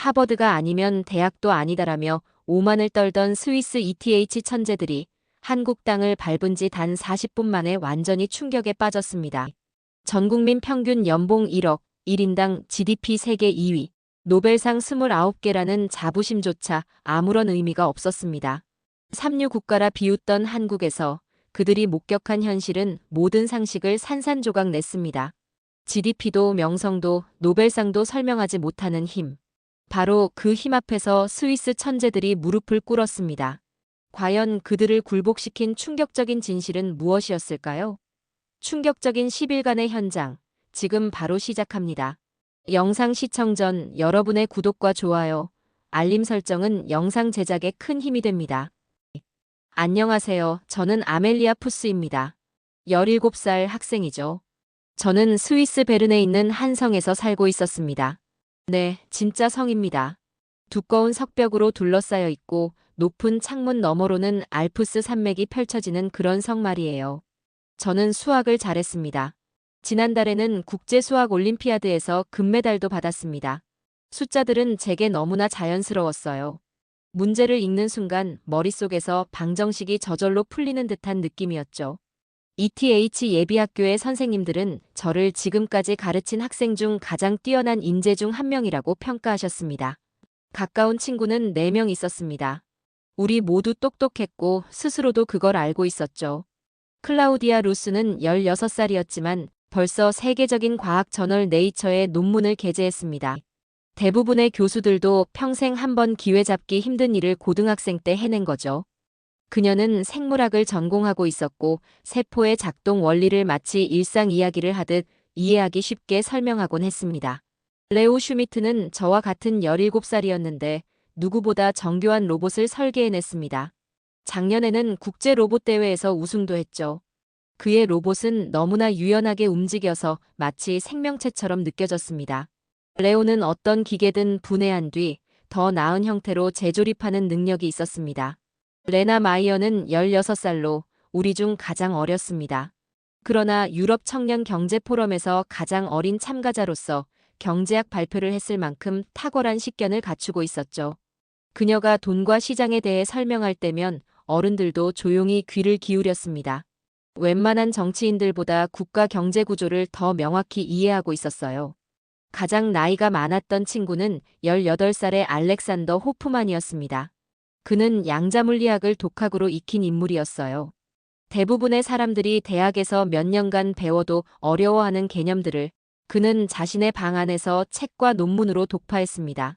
하버드가 아니면 대학도 아니다라며 오만을 떨던 스위스 ETH 천재들이 한국 땅을 밟은 지 단 40분 만에 완전히 충격에 빠졌습니다. 전국민 평균 연봉 1억, 1인당 GDP 세계 2위, 노벨상 29개라는 자부심조차 아무런 의미가 없었습니다. 삼류 국가라 비웃던 한국에서 그들이 목격한 현실은 모든 상식을 산산조각 냈습니다. GDP도 명성도 노벨상도 설명하지 못하는 힘. 바로 그 힘 앞에서 스위스 천재들이 무릎을 꿇었습니다. 과연 그들을 굴복시킨 충격적인 진실은 무엇이었을까요? 충격적인 10일간의 현장, 지금 바로 시작합니다. 영상 시청 전 여러분의 구독과 좋아요, 알림 설정은 영상 제작에 큰 힘이 됩니다. 안녕하세요. 저는 아멜리아 푸스입니다. 17살 학생이죠. 저는 스위스 베른에 있는 한 성에서 살고 있었습니다. 네, 진짜 성입니다. 두꺼운 석벽으로 둘러싸여 있고 높은 창문 너머로는 알프스 산맥이 펼쳐지는 그런 성 말이에요. 저는 수학을 잘했습니다. 지난달에는 국제수학 올림피아드에서 금메달도 받았습니다. 숫자들은 제게 너무나 자연스러웠어요. 문제를 읽는 순간 머릿속에서 방정식이 저절로 풀리는 듯한 느낌이었죠. ETH 예비학교의 선생님들은 저를 지금까지 가르친 학생 중 가장 뛰어난 인재 중 한 명이라고 평가하셨습니다. 가까운 친구는 4명 있었습니다. 우리 모두 똑똑했고 스스로도 그걸 알고 있었죠. 클라우디아 루스는 16살이었지만 벌써 세계적인 과학 저널 네이처에 논문을 게재했습니다. 대부분의 교수들도 평생 한 번 기회 잡기 힘든 일을 고등학생 때 해낸 거죠. 그녀는 생물학을 전공하고 있었고 세포의 작동 원리를 마치 일상 이야기를 하듯 이해하기 쉽게 설명하곤 했습니다. 레오 슈미트는 저와 같은 17살이었는데 누구보다 정교한 로봇을 설계해냈습니다. 작년에는 국제 로봇 대회에서 우승도 했죠. 그의 로봇은 너무나 유연하게 움직여서 마치 생명체처럼 느껴졌습니다. 레오는 어떤 기계든 분해한 뒤 더 나은 형태로 재조립하는 능력이 있었습니다. 레나 마이어는 16살로 우리 중 가장 어렸습니다. 그러나 유럽 청년 경제 포럼에서 가장 어린 참가자로서 경제학 발표를 했을 만큼 탁월한 식견을 갖추고 있었죠. 그녀가 돈과 시장에 대해 설명할 때면 어른들도 조용히 귀를 기울였습니다. 웬만한 정치인들보다 국가 경제 구조를 더 명확히 이해하고 있었어요. 가장 나이가 많았던 친구는 18살의 알렉산더 호프만이었습니다. 그는 양자물리학을 독학으로 익힌 인물이었어요. 대부분의 사람들이 대학에서 몇 년간 배워도 어려워하는 개념들을 그는 자신의 방 안에서 책과 논문으로 독파했습니다.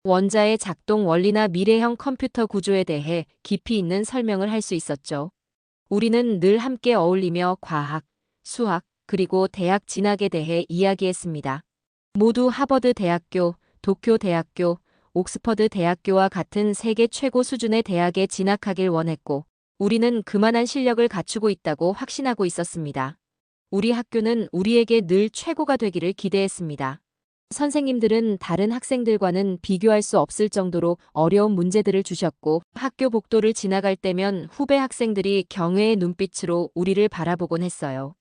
원자의 작동 원리나 미래형 컴퓨터 구조에 대해 깊이 있는 설명을 할 수 있었죠. 우리는 늘 함께 어울리며 과학, 수학, 그리고 대학 진학에 대해 이야기했습니다. 모두 하버드 대학교, 도쿄 대학교, 옥스퍼드 대학교와 같은 세계 최고 수준의 대학에 진학하길 원했고, 우리는 그만한 실력을 갖추고 있다고 확신하고 있었습니다. 우리 학교는 우리에게 늘 최고가 되기를 기대했습니다. 선생님들은 다른 학생들과는 비교할 수 없을 정도로 어려운 문제들을 주셨고, 학교 복도를 지나갈 때면 후배 학생들이 경외의 눈빛으로 우리를 바라보곤 했어요.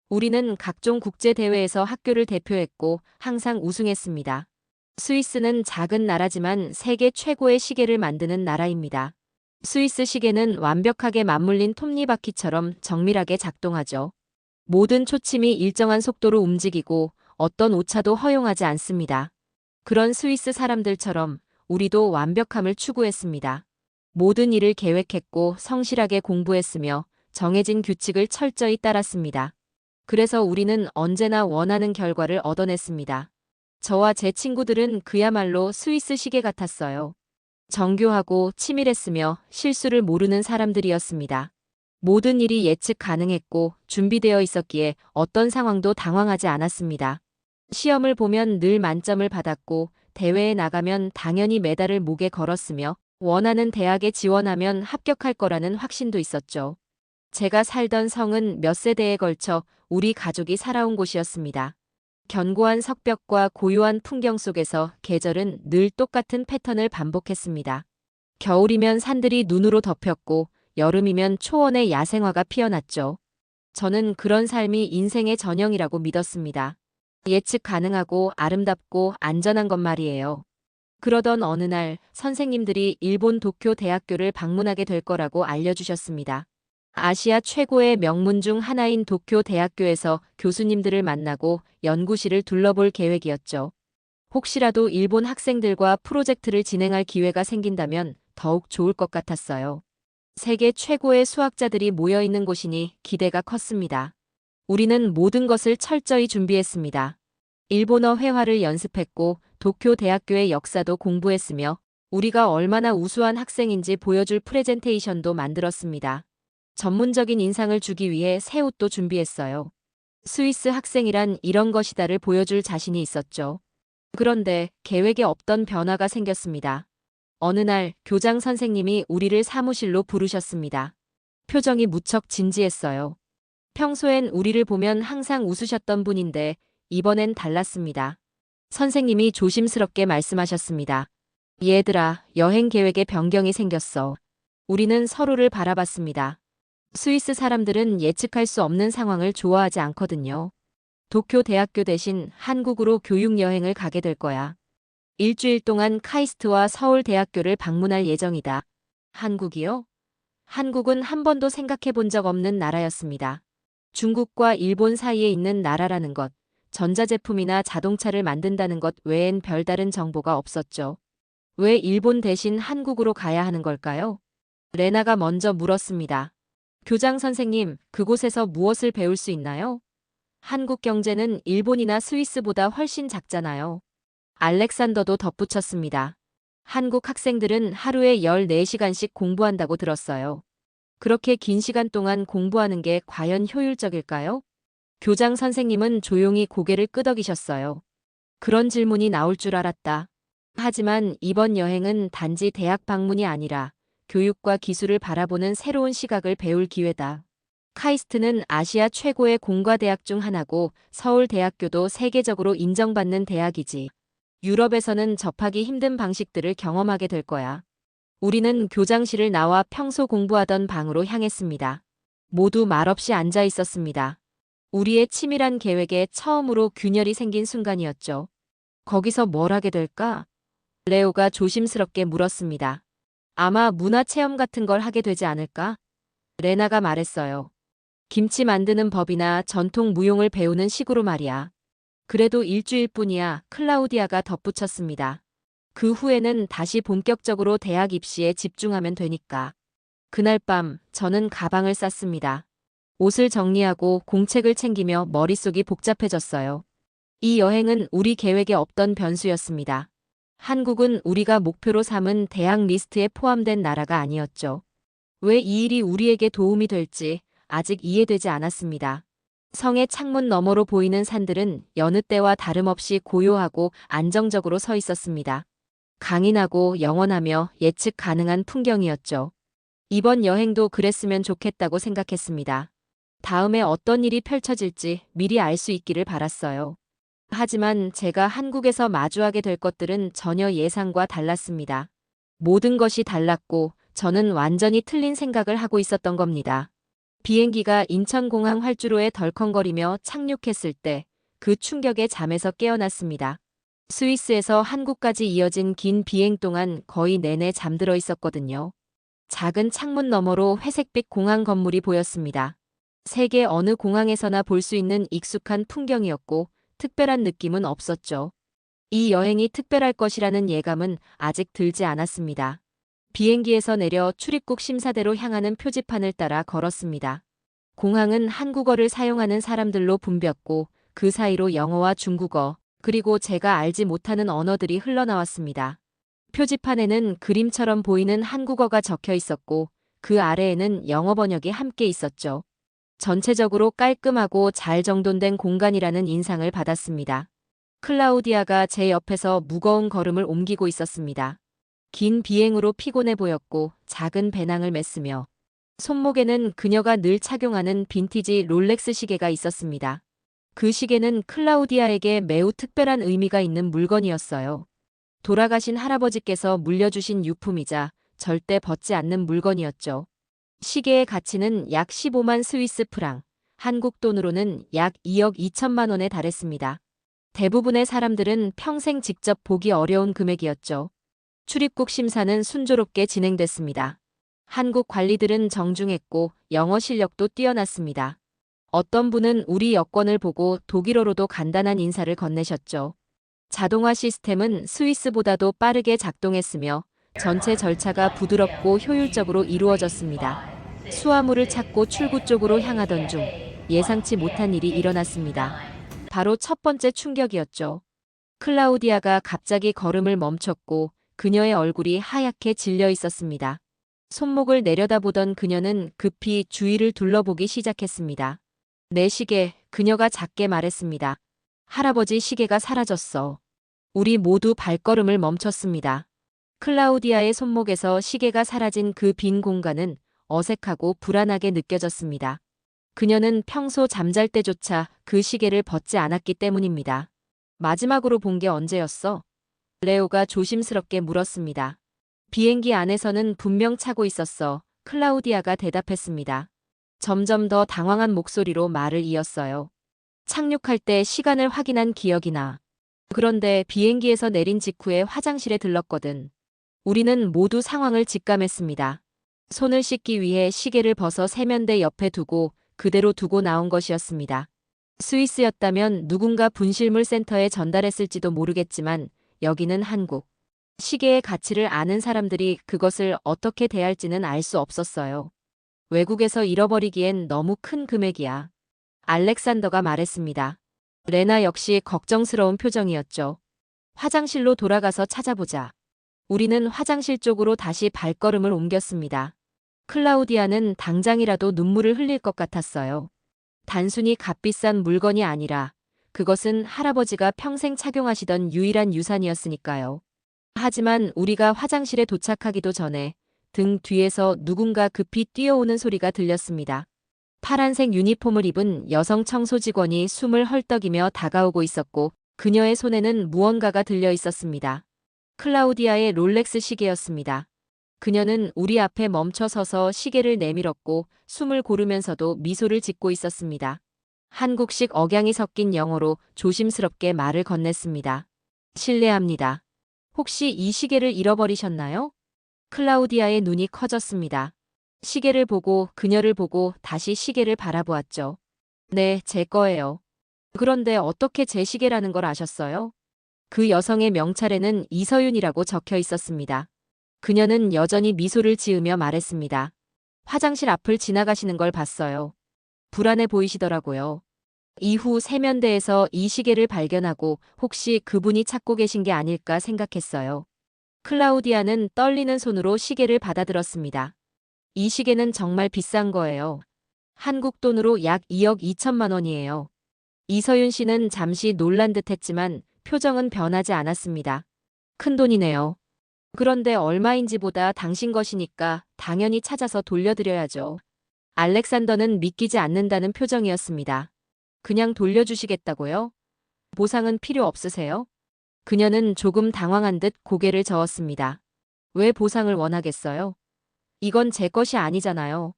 우리는 각종 국제대회에서 학교를 대표했고 항상 우승했습니다. 스위스는 작은 나라지만 세계 최고의 시계를 만드는 나라입니다. 스위스 시계는 완벽하게 맞물린 톱니바퀴처럼 정밀하게 작동하죠. 모든 초침이 일정한 속도로 움직이고 어떤 오차도 허용하지 않습니다. 그런 스위스 사람들처럼 우리도 완벽함을 추구했습니다. 모든 일을 계획했고 성실하게 공부했으며 정해진 규칙을 철저히 따랐습니다. 그래서 우리는 언제나 원하는 결과를 얻어냈습니다. 저와 제 친구들은 그야말로 스위스 시계 같았어요. 정교하고 치밀했으며 실수를 모르는 사람들이었습니다. 모든 일이 예측 가능했고 준비되어 있었기에 어떤 상황도 당황하지 않았습니다. 시험을 보면 늘 만점을 받았고 대회에 나가면 당연히 메달을 목에 걸었으며 원하는 대학에 지원하면 합격할 거라는 확신도 있었죠. 제가 살던 성은 몇 세대에 걸쳐 우리 가족이 살아온 곳이었습니다. 견고한 석벽과 고요한 풍경 속에서 계절은 늘 똑같은 패턴을 반복했습니다. 겨울이면 산들이 눈으로 덮였고 여름이면 초원의 야생화가 피어났죠. 저는 그런 삶이 인생의 전형이라고 믿었습니다. 예측 가능하고 아름답고 안전한 것 말이에요. 그러던 어느 날 선생님들이 일본 도쿄 대학교를 방문하게 될 거라고 알려주셨습니다. 아시아 최고의 명문 중 하나인 도쿄 대학교에서 교수님들을 만나고 연구실을 둘러볼 계획이었죠. 혹시라도 일본 학생들과 프로젝트를 진행할 기회가 생긴다면 더욱 좋을 것 같았어요. 세계 최고의 수학자들이 모여 있는 곳이니 기대가 컸습니다. 우리는 모든 것을 철저히 준비했습니다. 일본어 회화를 연습했고 도쿄 대학교의 역사도 공부했으며 우리가 얼마나 우수한 학생인지 보여줄 프레젠테이션도 만들었습니다. 전문적인 인상을 주기 위해 새 옷도 준비했어요. 스위스 학생이란 이런 것이다를 보여줄 자신이 있었죠. 그런데 계획에 없던 변화가 생겼습니다. 어느 날 교장 선생님이 우리를 사무실로 부르셨습니다. 표정이 무척 진지했어요. 평소엔 우리를 보면 항상 웃으셨던 분인데 이번엔 달랐습니다. 선생님이 조심스럽게 말씀하셨습니다. 얘들아, 여행 계획에 변경이 생겼어. 우리는 서로를 바라봤습니다. 스위스 사람들은 예측할 수 없는 상황을 좋아하지 않거든요. 도쿄 대학교 대신 한국으로 교육 여행을 가게 될 거야. 일주일 동안 카이스트와 서울 대학교를 방문할 예정이다. 한국이요? 한국은 한 번도 생각해 본 적 없는 나라였습니다. 중국과 일본 사이에 있는 나라라는 것, 전자제품이나 자동차를 만든다는 것 외엔 별다른 정보가 없었죠. 왜 일본 대신 한국으로 가야 하는 걸까요? 레나가 먼저 물었습니다. 교장 선생님, 그곳에서 무엇을 배울 수 있나요? 한국 경제는 일본이나 스위스보다 훨씬 작잖아요. 알렉산더도 덧붙였습니다. 한국 학생들은 하루에 14시간씩 공부한다고 들었어요. 그렇게 긴 시간 동안 공부하는 게 과연 효율적일까요? 교장 선생님은 조용히 고개를 끄덕이셨어요. 그런 질문이 나올 줄 알았다. 하지만 이번 여행은 단지 대학 방문이 아니라 교육과 기술을 바라보는 새로운 시각을 배울 기회다. 카이스트는 아시아 최고의 공과대학 중 하나고 서울대학교도 세계적으로 인정받는 대학이지. 유럽에서는 접하기 힘든 방식들을 경험하게 될 거야. 우리는 교장실을 나와 평소 공부하던 방으로 향했습니다. 모두 말없이 앉아 있었습니다. 우리의 치밀한 계획에 처음으로 균열이 생긴 순간이었죠. 거기서 뭘 하게 될까? 레오가 조심스럽게 물었습니다. 아마 문화체험 같은 걸 하게 되지 않을까? 레나가 말했어요. 김치 만드는 법이나 전통 무용을 배우는 식으로 말이야. 그래도 일주일뿐이야, 클라우디아가 덧붙였습니다. 그 후에는 다시 본격적으로 대학 입시에 집중하면 되니까. 그날 밤 저는 가방을 쌌습니다. 옷을 정리하고 공책을 챙기며 머릿속이 복잡해졌어요. 이 여행은 우리 계획에 없던 변수였습니다. 한국은 우리가 목표로 삼은 대학 리스트에 포함된 나라가 아니었죠. 왜 이 일이 우리에게 도움이 될지 아직 이해되지 않았습니다. 성의 창문 너머로 보이는 산들은 여느 때와 다름없이 고요하고 안정적으로 서 있었습니다. 강인하고 영원하며 예측 가능한 풍경이었죠. 이번 여행도 그랬으면 좋겠다고 생각했습니다. 다음에 어떤 일이 펼쳐질지 미리 알 수 있기를 바랐어요. 하지만 제가 한국에서 마주하게 될 것들은 전혀 예상과 달랐습니다. 모든 것이 달랐고 저는 완전히 틀린 생각을 하고 있었던 겁니다. 비행기가 인천공항 활주로에 덜컹거리며 착륙했을 때 그 충격에 잠에서 깨어났습니다. 스위스에서 한국까지 이어진 긴 비행 동안 거의 내내 잠들어 있었거든요. 작은 창문 너머로 회색빛 공항 건물이 보였습니다. 세계 어느 공항에서나 볼 수 있는 익숙한 풍경이었고 특별한 느낌은 없었죠. 이 여행이 특별할 것이라는 예감은 아직 들지 않았습니다. 비행기에서 내려 출입국 심사대로 향하는 표지판을 따라 걸었습니다. 공항은 한국어를 사용하는 사람들로 붐볐고 그 사이로 영어와 중국어, 그리고 제가 알지 못하는 언어들이 흘러나왔습니다. 표지판에는 그림처럼 보이는 한국어가 적혀 있었고 그 아래에는 영어 번역이 함께 있었죠. 전체적으로 깔끔하고 잘 정돈된 공간이라는 인상을 받았습니다. 클라우디아가 제 옆에서 무거운 걸음을 옮기고 있었습니다. 긴 비행으로 피곤해 보였고 작은 배낭을 맸으며 손목에는 그녀가 늘 착용하는 빈티지 롤렉스 시계가 있었습니다. 그 시계는 클라우디아에게 매우 특별한 의미가 있는 물건이었어요. 돌아가신 할아버지께서 물려주신 유품이자 절대 벗지 않는 물건이었죠. 시계의 가치는 약 15만 스위스 프랑, 한국 돈으로는 약 2억 2천만 원에 달했습니다. 대부분의 사람들은 평생 직접 보기 어려운 금액이었죠. 출입국 심사는 순조롭게 진행됐습니다. 한국 관리들은 정중했고 영어 실력도 뛰어났습니다. 어떤 분은 우리 여권을 보고 독일어로도 간단한 인사를 건네셨죠. 자동화 시스템은 스위스보다도 빠르게 작동했으며 전체 절차가 부드럽고 효율적으로 이루어졌습니다. 수화물을 찾고 출구 쪽으로 향하던 중 예상치 못한 일이 일어났습니다. 바로 첫 번째 충격이었죠. 클라우디아가 갑자기 걸음을 멈췄고 그녀의 얼굴이 하얗게 질려 있었습니다. 손목을 내려다보던 그녀는 급히 주위를 둘러보기 시작했습니다. 내 시계, 그녀가 작게 말했습니다. 할아버지 시계가 사라졌어. 우리 모두 발걸음을 멈췄습니다. 클라우디아의 손목에서 시계가 사라진 그 빈 공간은 어색하고 불안하게 느껴졌습니다. 그녀는 평소 잠잘 때조차 그 시계를 벗지 않았기 때문입니다. 마지막으로 본 게 언제였어? 레오가 조심스럽게 물었습니다. 비행기 안에서는 분명 차고 있었어. 클라우디아가 대답했습니다. 점점 더 당황한 목소리로 말을 이었어요. 착륙할 때 시간을 확인한 기억이 나. 그런데 비행기에서 내린 직후에 화장실에 들렀거든. 우리는 모두 상황을 직감했습니다. 손을 씻기 위해 시계를 벗어 세면대 옆에 두고 그대로 두고 나온 것이었습니다. 스위스였다면 누군가 분실물 센터에 전달했을지도 모르겠지만 여기는 한국. 시계의 가치를 아는 사람들이 그것을 어떻게 대할지는 알 수 없었어요. 외국에서 잃어버리기엔 너무 큰 금액이야. 알렉산더가 말했습니다. 레나 역시 걱정스러운 표정이었죠. 화장실로 돌아가서 찾아보자. 우리는 화장실 쪽으로 다시 발걸음을 옮겼습니다. 클라우디아는 당장이라도 눈물을 흘릴 것 같았어요. 단순히 값비싼 물건이 아니라 그것은 할아버지가 평생 착용하시던 유일한 유산이었으니까요. 하지만 우리가 화장실에 도착하기도 전에 등 뒤에서 누군가 급히 뛰어오는 소리가 들렸습니다. 파란색 유니폼을 입은 여성 청소 직원이 숨을 헐떡이며 다가오고 있었고 그녀의 손에는 무언가가 들려 있었습니다. 클라우디아의 롤렉스 시계였습니다. 그녀는 우리 앞에 멈춰 서서 시계를 내밀었고 숨을 고르면서도 미소를 짓고 있었습니다. 한국식 억양이 섞인 영어로 조심스럽게 말을 건넸습니다. 실례합니다. 혹시 이 시계를 잃어버리셨나요? 클라우디아의 눈이 커졌습니다. 시계를 보고 그녀를 보고 다시 시계를 바라보았죠. 네, 제 거예요. 그런데 어떻게 제 시계라는 걸 아셨어요? 그 여성의 명찰에는 이서윤이라고 적혀 있었습니다. 그녀는 여전히 미소를 지으며 말했습니다. 화장실 앞을 지나가시는 걸 봤어요. 불안해 보이시더라고요. 이후 세면대에서 이 시계를 발견하고 혹시 그분이 찾고 계신 게 아닐까 생각했어요. 클라우디아는 떨리는 손으로 시계를 받아들었습니다. 이 시계는 정말 비싼 거예요. 한국 돈으로 약 2억 2천만 원이에요. 이서윤 씨는 잠시 놀란 듯 했지만 표정은 변하지 않았습니다. 큰 돈이네요. 그런데 얼마인지보다 당신 것이니까 당연히 찾아서 돌려드려야죠. 알렉산더는 믿기지 않는다는 표정이었습니다. 그냥 돌려주시겠다고요? 보상은 필요 없으세요? 그녀는 조금 당황한 듯 고개를 저었습니다. 왜 보상을 원하겠어요? 이건 제 것이 아니잖아요.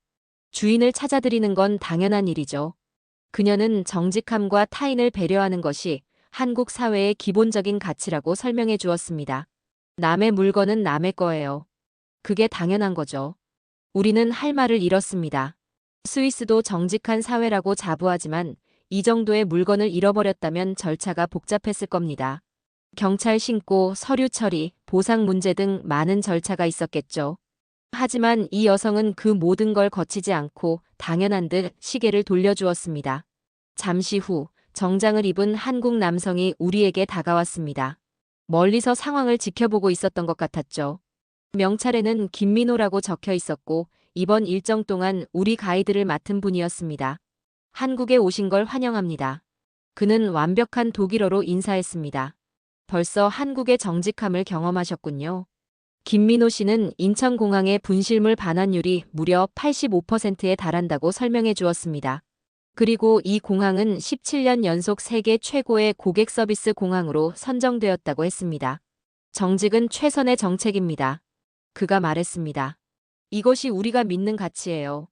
주인을 찾아드리는 건 당연한 일이죠. 그녀는 정직함과 타인을 배려하는 것이 한국 사회의 기본적인 가치라고 설명해 주었습니다. 남의 물건은 남의 거예요. 그게 당연한 거죠. 우리는 할 말을 잃었습니다. 스위스도 정직한 사회라고 자부하지만 이 정도의 물건을 잃어버렸다면 절차가 복잡했을 겁니다. 경찰 신고, 서류 처리, 보상 문제 등 많은 절차가 있었겠죠. 하지만 이 여성은 그 모든 걸 거치지 않고 당연한 듯 시계를 돌려주었습니다. 잠시 후 정장을 입은 한국 남성이 우리에게 다가왔습니다. 멀리서 상황을 지켜보고 있었던 것 같았죠. 명찰에는 김민호라고 적혀 있었고 이번 일정 동안 우리 가이드를 맡은 분이었습니다. 한국에 오신 걸 환영합니다. 그는 완벽한 독일어로 인사했습니다. 벌써 한국의 정직함을 경험하셨군요. 김민호 씨는 인천공항의 분실물 반환율이 무려 85%에 달한다고 설명해 주었습니다. 그리고 이 공항은 17년 연속 세계 최고의 고객 서비스 공항으로 선정되었다고 했습니다. 정직은 최선의 정책입니다. 그가 말했습니다. 이것이 우리가 믿는 가치예요.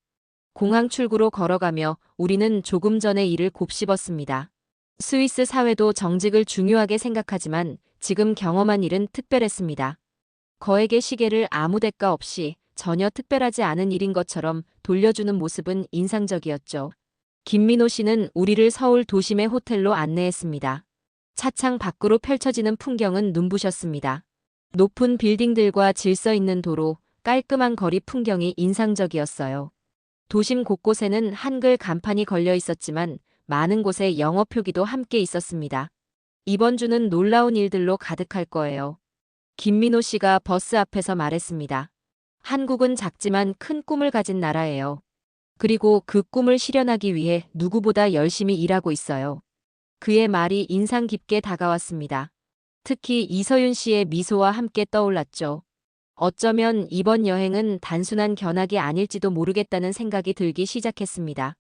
공항 출구로 걸어가며 우리는 조금 전에 이를 곱씹었습니다. 스위스 사회도 정직을 중요하게 생각하지만 지금 경험한 일은 특별했습니다. 거액의 시계를 아무 대가 없이 전혀 특별하지 않은 일인 것처럼 돌려주는 모습은 인상적이었죠. 김민호 씨는 우리를 서울 도심의 호텔로 안내했습니다. 차창 밖으로 펼쳐지는 풍경은 눈부셨습니다. 높은 빌딩들과 질서 있는 도로, 깔끔한 거리 풍경이 인상적이었어요. 도심 곳곳에는 한글 간판이 걸려 있었지만 많은 곳에 영어 표기도 함께 있었습니다. 이번 주는 놀라운 일들로 가득할 거예요. 김민호 씨가 버스 앞에서 말했습니다. 한국은 작지만 큰 꿈을 가진 나라예요. 그리고 그 꿈을 실현하기 위해 누구보다 열심히 일하고 있어요. 그의 말이 인상 깊게 다가왔습니다. 특히 이서윤 씨의 미소와 함께 떠올랐죠. 어쩌면 이번 여행은 단순한 견학이 아닐지도 모르겠다는 생각이 들기 시작했습니다.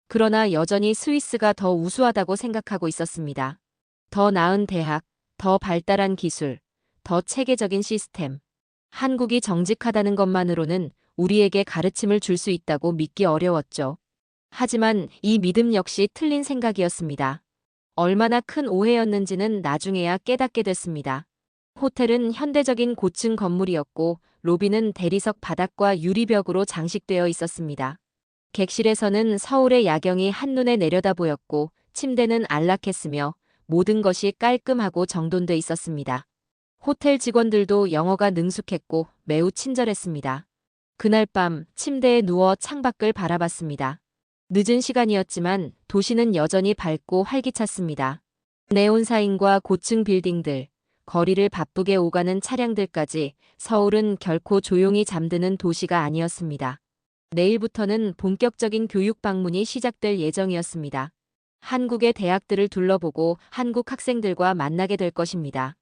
그러나 여전히 스위스가 더 우수하다고 생각하고 있었습니다. 더 나은 대학, 더 발달한 기술, 더 체계적인 시스템. 한국이 정직하다는 것만으로는 우리에게 가르침을 줄 수 있다고 믿기 어려웠죠. 하지만 이 믿음 역시 틀린 생각이었습니다. 얼마나 큰 오해였는지는 나중에야 깨닫게 됐습니다. 호텔은 현대적인 고층 건물이었고 로비는 대리석 바닥과 유리벽으로 장식되어 있었습니다. 객실에서는 서울의 야경이 한눈에 내려다 보였고 침대는 안락했으며 모든 것이 깔끔하고 정돈돼 있었습니다. 호텔 직원들도 영어가 능숙했고 매우 친절했습니다. 그날 밤 침대에 누워 창밖을 바라봤습니다. 늦은 시간이었지만 도시는 여전히 밝고 활기찼습니다. 네온사인과 고층 빌딩들, 거리를 바쁘게 오가는 차량들까지 서울은 결코 조용히 잠드는 도시가 아니었습니다. 내일부터는 본격적인 교육 방문이 시작될 예정이었습니다. 한국의 대학들을 둘러보고 한국 학생들과 만나게 될 것입니다.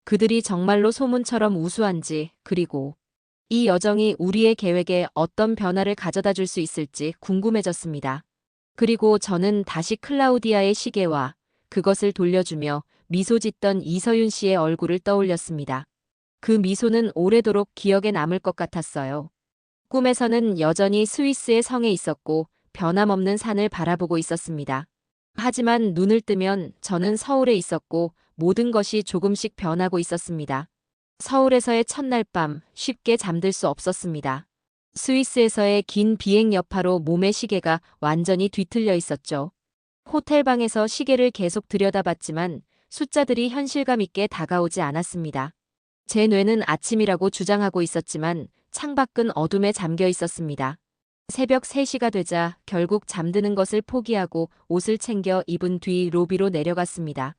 그들이 정말로 소문처럼 우수한지, 그리고 이 여정이 우리의 계획에 어떤 변화를 가져다 줄 수 있을지 궁금해졌습니다. 그리고 저는 다시 클라우디아의 시계와 그것을 돌려주며 미소 짓던 이서윤 씨의 얼굴을 떠올렸습니다. 그 미소는 오래도록 기억에 남을 것 같았어요. 꿈에서는 여전히 스위스의 성에 있었고 변함없는 산을 바라보고 있었습니다. 하지만 눈을 뜨면 저는 서울에 있었고 모든 것이 조금씩 변하고 있었습니다. 서울에서의 첫날 밤 쉽게 잠들 수 없었습니다. 스위스에서의 긴 비행 여파로 몸의 시계가 완전히 뒤틀려 있었죠. 호텔방에서 시계를 계속 들여다봤지만 숫자들이 현실감 있게 다가오지 않았습니다. 제 뇌는 아침이라고 주장하고 있었지만 창밖은 어둠에 잠겨 있었습니다. 새벽 3시가 되자 결국 잠드는 것을 포기하고 옷을 챙겨 입은 뒤 로비로 내려갔습니다.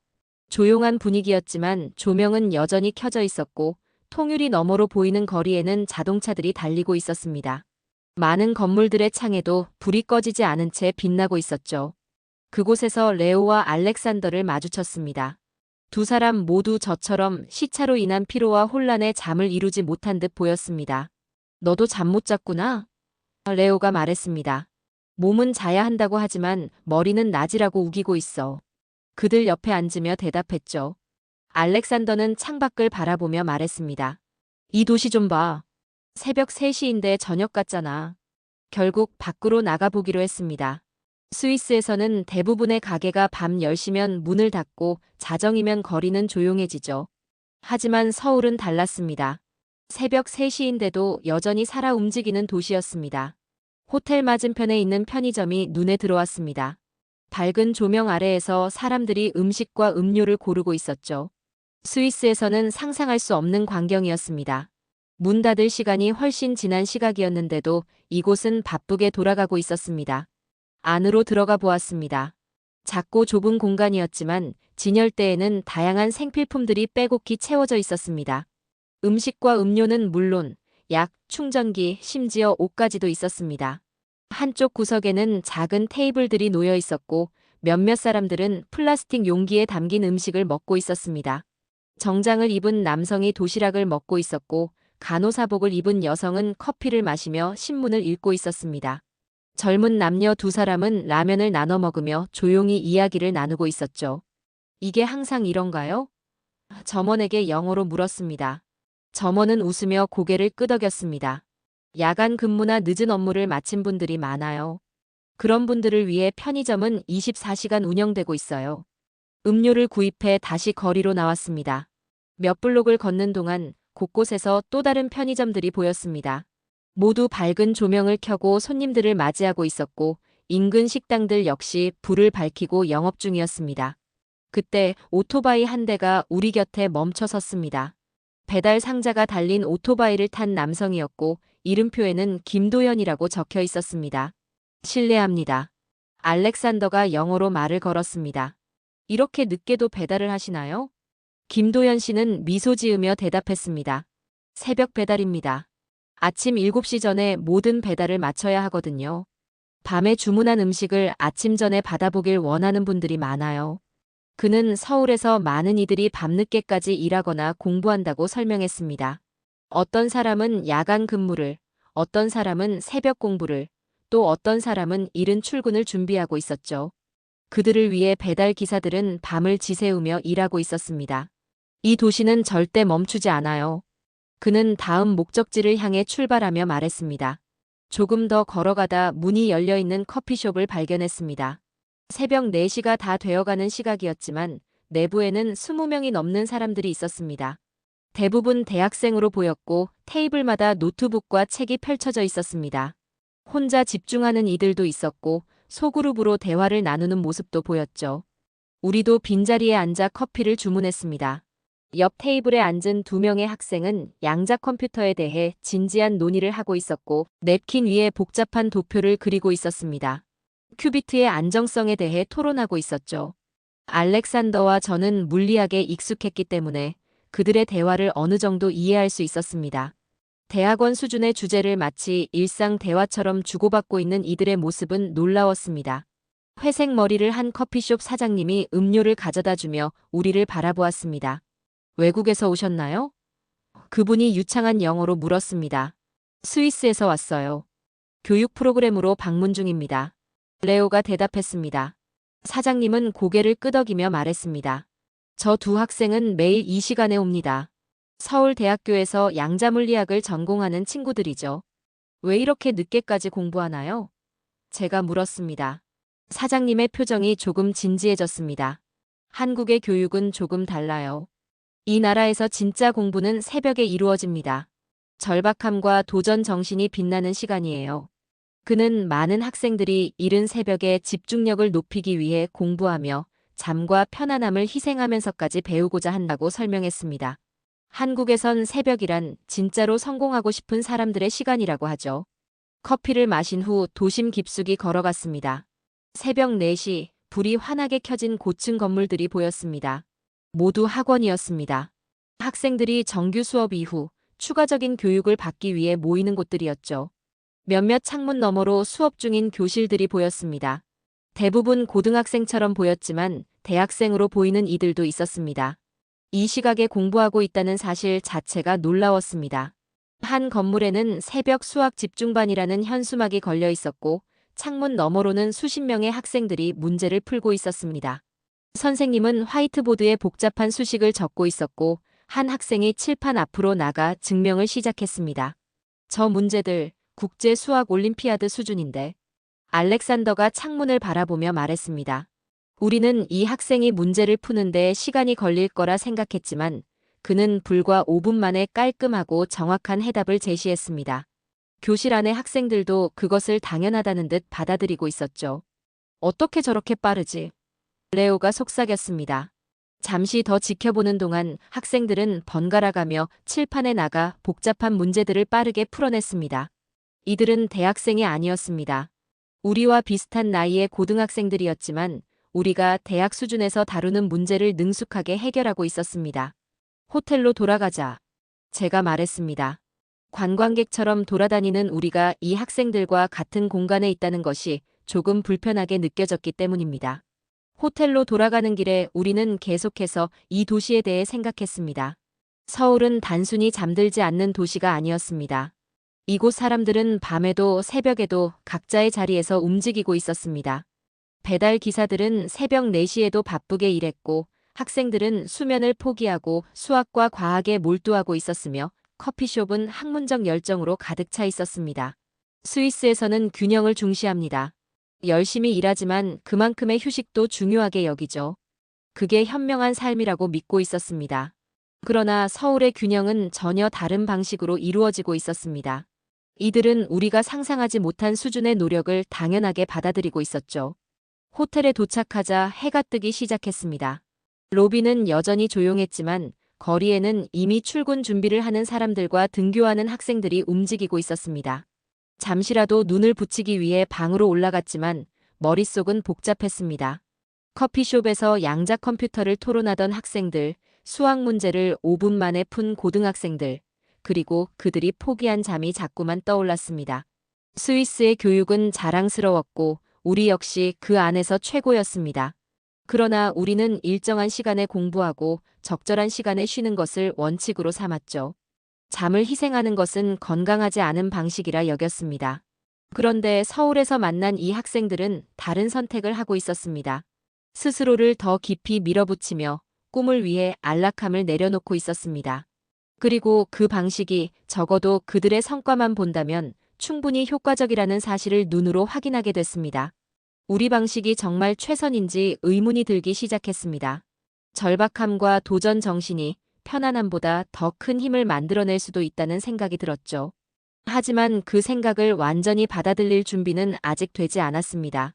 조용한 분위기였지만 조명은 여전히 켜져 있었고 통유리 너머로 보이는 거리에는 자동차들이 달리고 있었습니다. 많은 건물들의 창에도 불이 꺼지지 않은 채 빛나고 있었죠. 그곳에서 레오와 알렉산더를 마주쳤습니다. 두 사람 모두 저처럼 시차로 인한 피로와 혼란에 잠을 이루지 못한 듯 보였습니다. 너도 잠 못 잤구나? 레오가 말했습니다. 몸은 자야 한다고 하지만 머리는 낮이라고 우기고 있어. 그들 옆에 앉으며 대답했죠. 알렉산더는 창밖을 바라보며 말했습니다. 이 도시 좀 봐. 새벽 3시인데 저녁 같잖아. 결국 밖으로 나가보기로 했습니다. 스위스에서는 대부분의 가게가 밤 10시면 문을 닫고 자정이면 거리는 조용해지죠. 하지만 서울은 달랐습니다. 새벽 3시인데도 여전히 살아 움직이는 도시였습니다. 호텔 맞은편에 있는 편의점이 눈에 들어왔습니다. 밝은 조명 아래에서 사람들이 음식과 음료를 고르고 있었죠. 스위스에서는 상상할 수 없는 광경이었습니다. 문 닫을 시간이 훨씬 지난 시각이었는데도 이곳은 바쁘게 돌아가고 있었습니다. 안으로 들어가 보았습니다. 작고 좁은 공간이었지만 진열대에는 다양한 생필품들이 빼곡히 채워져 있었습니다. 음식과 음료는 물론 약, 충전기, 심지어 옷까지도 있었습니다. 한쪽 구석에는 작은 테이블들이 놓여 있었고 몇몇 사람들은 플라스틱 용기에 담긴 음식을 먹고 있었습니다. 정장을 입은 남성이 도시락을 먹고 있었고 간호사복을 입은 여성은 커피를 마시며 신문을 읽고 있었습니다. 젊은 남녀 두 사람은 라면을 나눠 먹으며 조용히 이야기를 나누고 있었죠. 이게 항상 이런가요? 점원에게 영어로 물었습니다. 점원은 웃으며 고개를 끄덕였습니다. 야간 근무나 늦은 업무를 마친 분들이 많아요. 그런 분들을 위해 편의점은 24시간 운영되고 있어요. 음료를 구입해 다시 거리로 나왔습니다. 몇 블록을 걷는 동안 곳곳에서 또 다른 편의점들이 보였습니다. 모두 밝은 조명을 켜고 손님들을 맞이하고 있었고 인근 식당들 역시 불을 밝히고 영업 중이었습니다. 그때 오토바이 한 대가 우리 곁에 멈춰 섰습니다. 배달 상자가 달린 오토바이를 탄 남성이었고 이름표에는 김도연이라고 적혀 있었습니다. 실례합니다. 알렉산더가 영어로 말을 걸었습니다. 이렇게 늦게도 배달을 하시나요? 김도연 씨는 미소 지으며 대답했습니다. 새벽 배달입니다. 아침 7시 전에 모든 배달을 마쳐야 하거든요. 밤에 주문한 음식을 아침 전에 받아보길 원하는 분들이 많아요. 그는 서울에서 많은 이들이 밤늦게까지 일하거나 공부한다고 설명했습니다. 어떤 사람은 야간 근무를, 어떤 사람은 새벽 공부를, 또 어떤 사람은 이른 출근을 준비하고 있었죠. 그들을 위해 배달 기사들은 밤을 지새우며 일하고 있었습니다. 이 도시는 절대 멈추지 않아요. 그는 다음 목적지를 향해 출발하며 말했습니다. 조금 더 걸어가다 문이 열려있는 커피숍을 발견했습니다. 새벽 4시가 다 되어가는 시각이었지만 내부에는 20명이 넘는 사람들이 있었습니다. 대부분 대학생으로 보였고 테이블마다 노트북과 책이 펼쳐져 있었습니다. 혼자 집중하는 이들도 있었고 소그룹으로 대화를 나누는 모습도 보였죠. 우리도 빈자리에 앉아 커피를 주문했습니다. 옆 테이블에 앉은 2명의 학생은 양자 컴퓨터에 대해 진지한 논의를 하고 있었고 냅킨 위에 복잡한 도표를 그리고 있었습니다. 큐비트의 안정성에 대해 토론하고 있었죠. 알렉산더와 저는 물리학에 익숙했기 때문에 그들의 대화를 어느 정도 이해할 수 있었습니다. 대학원 수준의 주제를 마치 일상 대화처럼 주고받고 있는 이들의 모습은 놀라웠습니다. 회색 머리를 한 커피숍 사장님이 음료를 가져다 주며 우리를 바라보았습니다. 외국에서 오셨나요? 그분이 유창한 영어로 물었습니다. 스위스에서 왔어요. 교육 프로그램으로 방문 중입니다. 레오가 대답했습니다. 사장님은 고개를 끄덕이며 말했습니다. 저 2학생은 매일 이 시간에 옵니다. 서울대학교에서 양자물리학을 전공하는 친구들이죠. 왜 이렇게 늦게까지 공부하나요? 제가 물었습니다. 사장님의 표정이 조금 진지해졌습니다. 한국의 교육은 조금 달라요. 이 나라에서 진짜 공부는 새벽에 이루어집니다. 절박함과 도전 정신이 빛나는 시간이에요. 그는 많은 학생들이 이른 새벽에 집중력을 높이기 위해 공부하며 잠과 편안함을 희생하면서까지 배우고자 한다고 설명했습니다. 한국에선 새벽이란 진짜로 성공하고 싶은 사람들의 시간이라고 하죠. 커피를 마신 후 도심 깊숙이 걸어갔습니다. 새벽 4시 불이 환하게 켜진 고층 건물들이 보였습니다. 모두 학원이었습니다. 학생들이 정규 수업 이후 추가적인 교육을 받기 위해 모이는 곳들이었죠. 몇몇 창문 너머로 수업 중인 교실들이 보였습니다. 대부분 고등학생처럼 보였지만 대학생으로 보이는 이들도 있었습니다. 이 시각에 공부하고 있다는 사실 자체가 놀라웠습니다. 한 건물에는 새벽 수학 집중반이라는 현수막이 걸려 있었고 창문 너머로는 수십 명의 학생들이 문제를 풀고 있었습니다. 선생님은 화이트보드에 복잡한 수식을 적고 있었고 한 학생이 칠판 앞으로 나가 증명을 시작했습니다. 저 문제들 국제 수학 올림피아드 수준인데. 알렉산더가 창문을 바라보며 말했습니다. 우리는 이 학생이 문제를 푸는데 시간이 걸릴 거라 생각했지만 그는 불과 5분 만에 깔끔하고 정확한 해답을 제시했습니다. 교실 안의 학생들도 그것을 당연하다는 듯 받아들이고 있었죠. 어떻게 저렇게 빠르지? 레오가 속삭였습니다. 잠시 더 지켜보는 동안 학생들은 번갈아가며 칠판에 나가 복잡한 문제들을 빠르게 풀어냈습니다. 이들은 대학생이 아니었습니다. 우리와 비슷한 나이의 고등학생들이었지만 우리가 대학 수준에서 다루는 문제를 능숙하게 해결하고 있었습니다. 호텔로 돌아가자. 제가 말했습니다. 관광객처럼 돌아다니는 우리가 이 학생들과 같은 공간에 있다는 것이 조금 불편하게 느껴졌기 때문입니다. 호텔로 돌아가는 길에 우리는 계속해서 이 도시에 대해 생각했습니다. 서울은 단순히 잠들지 않는 도시가 아니었습니다. 이곳 사람들은 밤에도 새벽에도 각자의 자리에서 움직이고 있었습니다. 배달 기사들은 새벽 4시에도 바쁘게 일했고 학생들은 수면을 포기하고 수학과 과학에 몰두하고 있었으며 커피숍은 학문적 열정으로 가득 차 있었습니다. 스위스에서는 균형을 중시합니다. 열심히 일하지만 그만큼의 휴식도 중요하게 여기죠. 그게 현명한 삶이라고 믿고 있었습니다. 그러나 서울의 균형은 전혀 다른 방식으로 이루어지고 있었습니다. 이들은 우리가 상상하지 못한 수준의 노력을 당연하게 받아들이고 있었죠. 호텔에 도착하자 해가 뜨기 시작했습니다. 로비는 여전히 조용했지만 거리에는 이미 출근 준비를 하는 사람들과 등교하는 학생들이 움직이고 있었습니다. 잠시라도 눈을 붙이기 위해 방으로 올라갔지만 머릿속은 복잡했습니다. 커피숍에서 양자 컴퓨터를 토론하던 학생들, 수학 문제를 5분 만에 푼 고등학생들, 그리고 그들이 포기한 잠이 자꾸만 떠올랐습니다. 스위스의 교육은 자랑스러웠고 우리 역시 그 안에서 최고였습니다. 그러나 우리는 일정한 시간에 공부하고 적절한 시간에 쉬는 것을 원칙으로 삼았죠. 잠을 희생하는 것은 건강하지 않은 방식이라 여겼습니다. 그런데 서울에서 만난 이 학생들은 다른 선택을 하고 있었습니다. 스스로를 더 깊이 밀어붙이며 꿈을 위해 안락함을 내려놓고 있었습니다. 그리고 그 방식이 적어도 그들의 성과만 본다면 충분히 효과적이라는 사실을 눈으로 확인하게 됐습니다. 우리 방식이 정말 최선인지 의문이 들기 시작했습니다. 절박함과 도전 정신이 편안함보다 더 큰 힘을 만들어낼 수도 있다는 생각이 들었죠. 하지만 그 생각을 완전히 받아들일 준비는 아직 되지 않았습니다.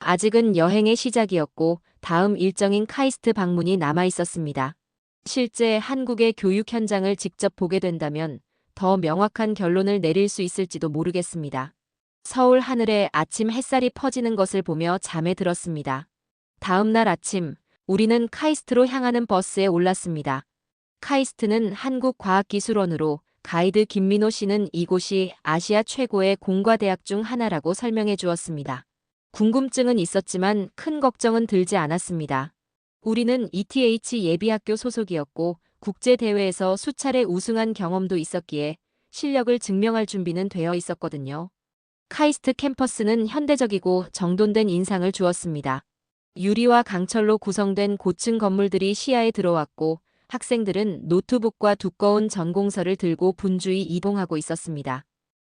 아직은 여행의 시작이었고 다음 일정인 카이스트 방문이 남아 있었습니다. 실제 한국의 교육 현장을 직접 보게 된다면 더 명확한 결론을 내릴 수 있을지도 모르겠습니다. 서울 하늘에 아침 햇살이 퍼지는 것을 보며 잠에 들었습니다. 다음 날 아침, 우리는 카이스트로 향하는 버스에 올랐습니다. 카이스트는 한국과학기술원으로 가이드 김민호 씨는 이곳이 아시아 최고의 공과대학 중 하나라고 설명해 주었습니다. 궁금증은 있었지만 큰 걱정은 들지 않았습니다. 우리는 ETH 예비학교 소속이었고 국제대회에서 수차례 우승한 경험도 있었기에 실력을 증명할 준비는 되어 있었거든요. 카이스트 캠퍼스는 현대적이고 정돈된 인상을 주었습니다. 유리와 강철로 구성된 고층 건물들이 시야에 들어왔고 학생들은 노트북과 두꺼운 전공서를 들고 분주히 이동하고 있었습니다.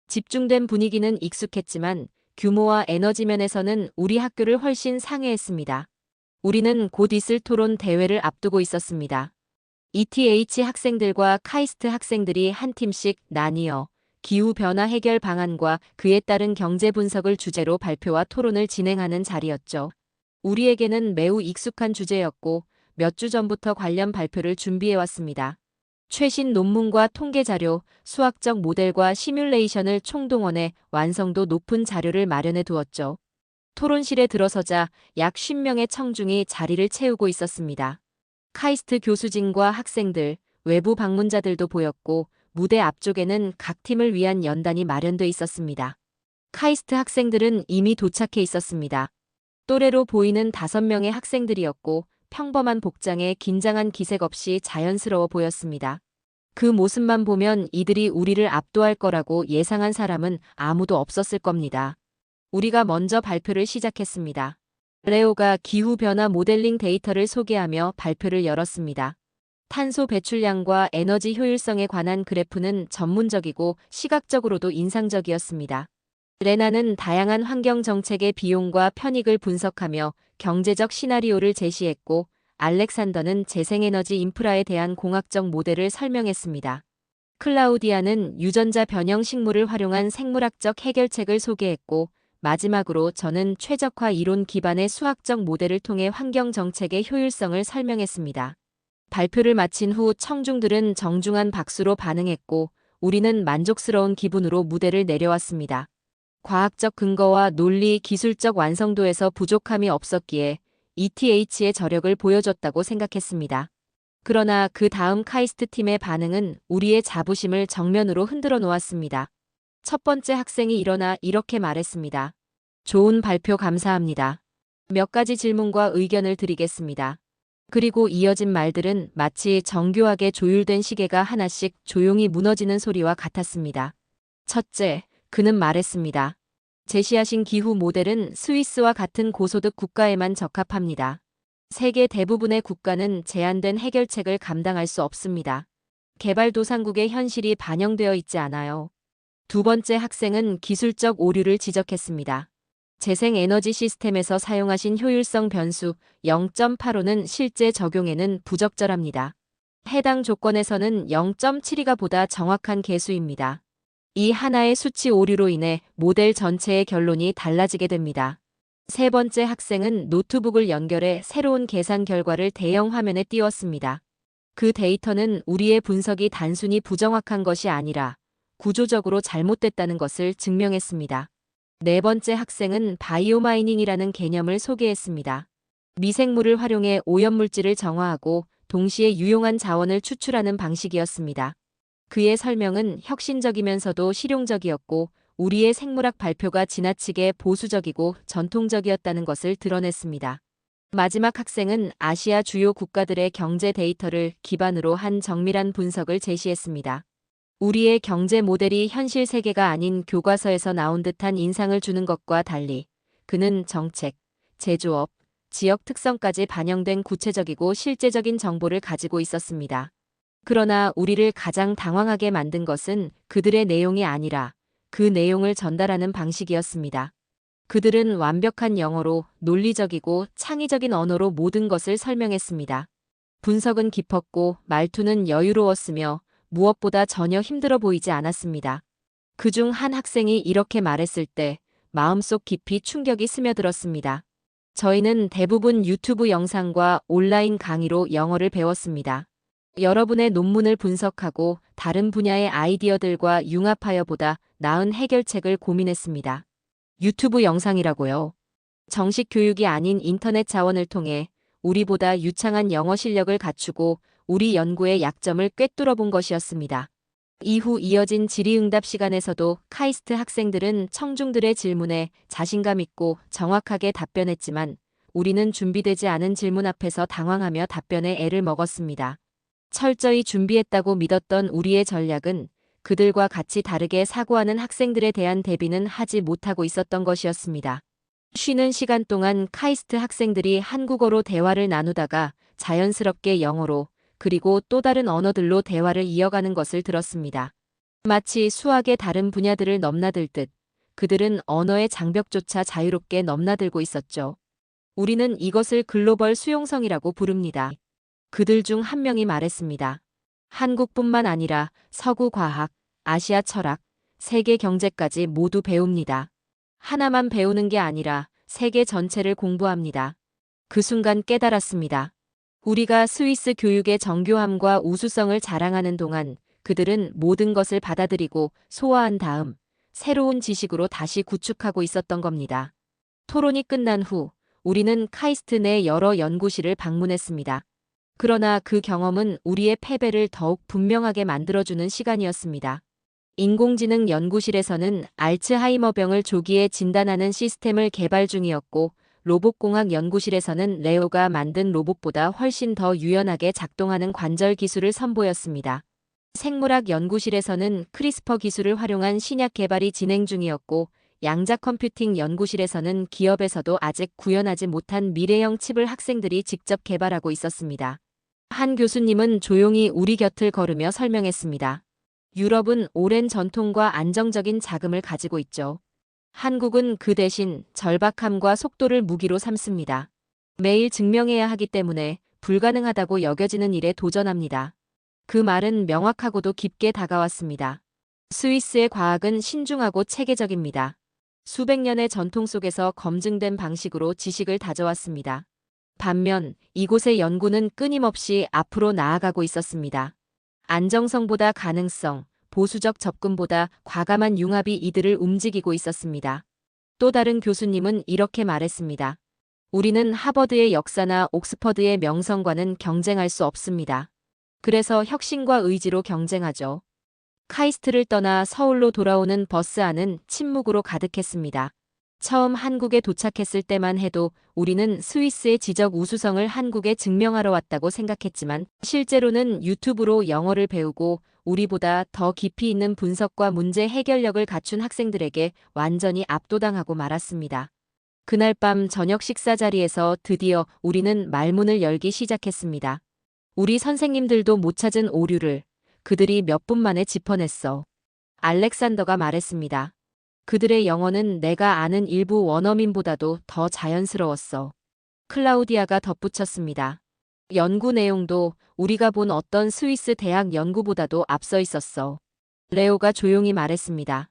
집중된 분위기는 익숙했지만 규모와 에너지 면에서는 우리 학교를 훨씬 상회했습니다. 우리는 곧 있을 토론 대회를 앞두고 있었습니다. ETH 학생들과 카이스트 학생들이 한 팀씩 나뉘어 기후변화 해결 방안과 그에 따른 경제 분석을 주제로 발표와 토론을 진행하는 자리였죠. 우리에게는 매우 익숙한 주제였고 몇 주 전부터 관련 발표를 준비해왔습니다. 최신 논문과 통계 자료, 수학적 모델과 시뮬레이션을 총동원해 완성도 높은 자료를 마련해 두었죠. 토론실에 들어서자 약 50명의 청중이 자리를 채우고 있었습니다. 카이스트 교수진과 학생들, 외부 방문자들도 보였고 무대 앞쪽에는 각 팀을 위한 연단이 마련돼 있었습니다. 카이스트 학생들은 이미 도착해 있었습니다. 또래로 보이는 5명의 학생들이었고 평범한 복장에 긴장한 기색 없이 자연스러워 보였습니다. 그 모습만 보면 이들이 우리를 압도할 거라고 예상한 사람은 아무도 없었을 겁니다. 우리가 먼저 발표를 시작했습니다. 레오가 기후변화 모델링 데이터를 소개하며 발표를 열었습니다. 탄소 배출량과 에너지 효율성에 관한 그래프는 전문적이고 시각적으로도 인상적이었습니다. 레나는 다양한 환경 정책의 비용과 편익을 분석하며 경제적 시나리오를 제시했고 알렉산더는 재생에너지 인프라에 대한 공학적 모델을 설명했습니다. 클라우디아는 유전자 변형 식물을 활용한 생물학적 해결책을 소개했고 마지막으로 저는 최적화 이론 기반의 수학적 모델을 통해 환경 정책의 효율성을 설명했습니다. 발표를 마친 후 청중들은 정중한 박수로 반응했고 우리는 만족스러운 기분으로 무대를 내려왔습니다. 과학적 근거와 논리, 기술적 완성도에서 부족함이 없었기에 ETH의 저력을 보여줬다고 생각했습니다. 그러나 그 다음 카이스트 팀의 반응은 우리의 자부심을 정면으로 흔들어 놓았습니다. 첫 번째 학생이 일어나 이렇게 말했습니다. 좋은 발표 감사합니다. 몇 가지 질문과 의견을 드리겠습니다. 그리고 이어진 말들은 마치 정교하게 조율된 시계가 하나씩 조용히 무너지는 소리와 같았습니다. 첫째, 그는 말했습니다. 제시하신 기후 모델은 스위스와 같은 고소득 국가에만 적합합니다. 세계 대부분의 국가는 제한된 해결책을 감당할 수 없습니다. 개발도상국의 현실이 반영되어 있지 않아요. 두 번째 학생은 기술적 오류를 지적했습니다. 재생에너지 시스템에서 사용하신 효율성 변수 0.85는 실제 적용에는 부적절합니다. 해당 조건에서는 0.72가 보다 정확한 개수입니다. 이 하나의 수치 오류로 인해 모델 전체의 결론이 달라지게 됩니다. 세 번째 학생은 노트북을 연결해 새로운 계산 결과를 대형 화면에 띄웠습니다. 그 데이터는 우리의 분석이 단순히 부정확한 것이 아니라 구조적으로 잘못됐다는 것을 증명했습니다. 네 번째 학생은 바이오마이닝이라는 개념을 소개했습니다. 미생물을 활용해 오염물질을 정화하고 동시에 유용한 자원을 추출하는 방식이었습니다. 그의 설명은 혁신적이면서도 실용적이었고 우리의 생물학 발표가 지나치게 보수적이고 전통적이었다는 것을 드러냈습니다. 마지막 학생은 아시아 주요 국가들의 경제 데이터를 기반으로 한 정밀한 분석을 제시했습니다. 우리의 경제 모델이 현실 세계가 아닌 교과서에서 나온 듯한 인상을 주는 것과 달리 그는 정책, 제조업, 지역 특성까지 반영된 구체적이고 실제적인 정보를 가지고 있었습니다. 그러나 우리를 가장 당황하게 만든 것은 그들의 내용이 아니라 그 내용을 전달하는 방식이었습니다. 그들은 완벽한 영어로 논리적이고 창의적인 언어로 모든 것을 설명했습니다. 분석은 깊었고 말투는 여유로웠으며 무엇보다 전혀 힘들어 보이지 않았습니다. 그중 한 학생이 이렇게 말했을 때 마음속 깊이 충격이 스며들었습니다. 저희는 대부분 유튜브 영상과 온라인 강의로 영어를 배웠습니다. 여러분의 논문을 분석하고 다른 분야의 아이디어들과 융합하여 보다 나은 해결책을 고민했습니다. 유튜브 영상이라고요. 정식 교육이 아닌 인터넷 자원을 통해 우리보다 유창한 영어 실력을 갖추고 우리 연구의 약점을 꿰뚫어 본 것이었습니다. 이후 이어진 질의응답 시간에서도 카이스트 학생들은 청중들의 질문에 자신감 있고 정확하게 답변했지만 우리는 준비되지 않은 질문 앞에서 당황하며 답변에 애를 먹었습니다. 철저히 준비했다고 믿었던 우리의 전략은 그들과 같이 다르게 사고하는 학생들에 대한 대비는 하지 못하고 있었던 것이었습니다. 쉬는 시간 동안 카이스트 학생들이 한국어로 대화를 나누다가 자연스럽게 영어로 그리고 또 다른 언어들로 대화를 이어가는 것을 들었습니다. 마치 수학의 다른 분야들을 넘나들듯 그들은 언어의 장벽조차 자유롭게 넘나들고 있었죠. 우리는 이것을 글로벌 수용성이라고 부릅니다. 그들 중 한 명이 말했습니다. 한국뿐만 아니라 서구 과학, 아시아 철학, 세계 경제까지 모두 배웁니다. 하나만 배우는 게 아니라 세계 전체를 공부합니다. 그 순간 깨달았습니다. 우리가 스위스 교육의 정교함과 우수성을 자랑하는 동안 그들은 모든 것을 받아들이고 소화한 다음 새로운 지식으로 다시 구축하고 있었던 겁니다. 토론이 끝난 후 우리는 카이스트 내 여러 연구실을 방문했습니다. 그러나 그 경험은 우리의 패배를 더욱 분명하게 만들어주는 시간이었습니다. 인공지능 연구실에서는 알츠하이머병을 조기에 진단하는 시스템을 개발 중이었고 로봇공학 연구실에서는 레오가 만든 로봇보다 훨씬 더 유연하게 작동하는 관절 기술을 선보였습니다. 생물학 연구실에서는 크리스퍼 기술을 활용한 신약 개발이 진행 중이었고 양자 컴퓨팅 연구실에서는 기업에서도 아직 구현하지 못한 미래형 칩을 학생들이 직접 개발하고 있었습니다. 한 교수님은 조용히 우리 곁을 걸으며 설명했습니다. 유럽은 오랜 전통과 안정적인 자금을 가지고 있죠. 한국은 그 대신 절박함과 속도를 무기로 삼습니다. 매일 증명해야 하기 때문에 불가능하다고 여겨지는 일에 도전합니다. 그 말은 명확하고도 깊게 다가왔습니다. 스위스의 과학은 신중하고 체계적입니다. 수백 년의 전통 속에서 검증된 방식으로 지식을 다져왔습니다. 반면 이곳의 연구는 끊임없이 앞으로 나아가고 있었습니다. 안정성보다 가능성, 보수적 접근보다 과감한 융합이 이들을 움직이고 있었습니다. 또 다른 교수님은 이렇게 말했습니다. 우리는 하버드의 역사나 옥스퍼드의 명성과는 경쟁할 수 없습니다. 그래서 혁신과 의지로 경쟁하죠. 카이스트를 떠나 서울로 돌아오는 버스 안은 침묵으로 가득했습니다. 처음 한국에 도착했을 때만 해도 우리는 스위스의 지적 우수성을 한국에 증명하러 왔다고 생각했지만 실제로는 유튜브로 영어를 배우고 우리보다 더 깊이 있는 분석과 문제 해결력을 갖춘 학생들에게 완전히 압도당하고 말았습니다. 그날 밤 저녁 식사 자리에서 드디어 우리는 말문을 열기 시작했습니다. 우리 선생님들도 못 찾은 오류를 그들이 몇 분 만에 짚어냈어. 알렉산더가 말했습니다. 그들의 영어는 내가 아는 일부 원어민보다도 더 자연스러웠어. 클라우디아가 덧붙였습니다. 연구 내용도 우리가 본 어떤 스위스 대학 연구보다도 앞서 있었어. 레오가 조용히 말했습니다.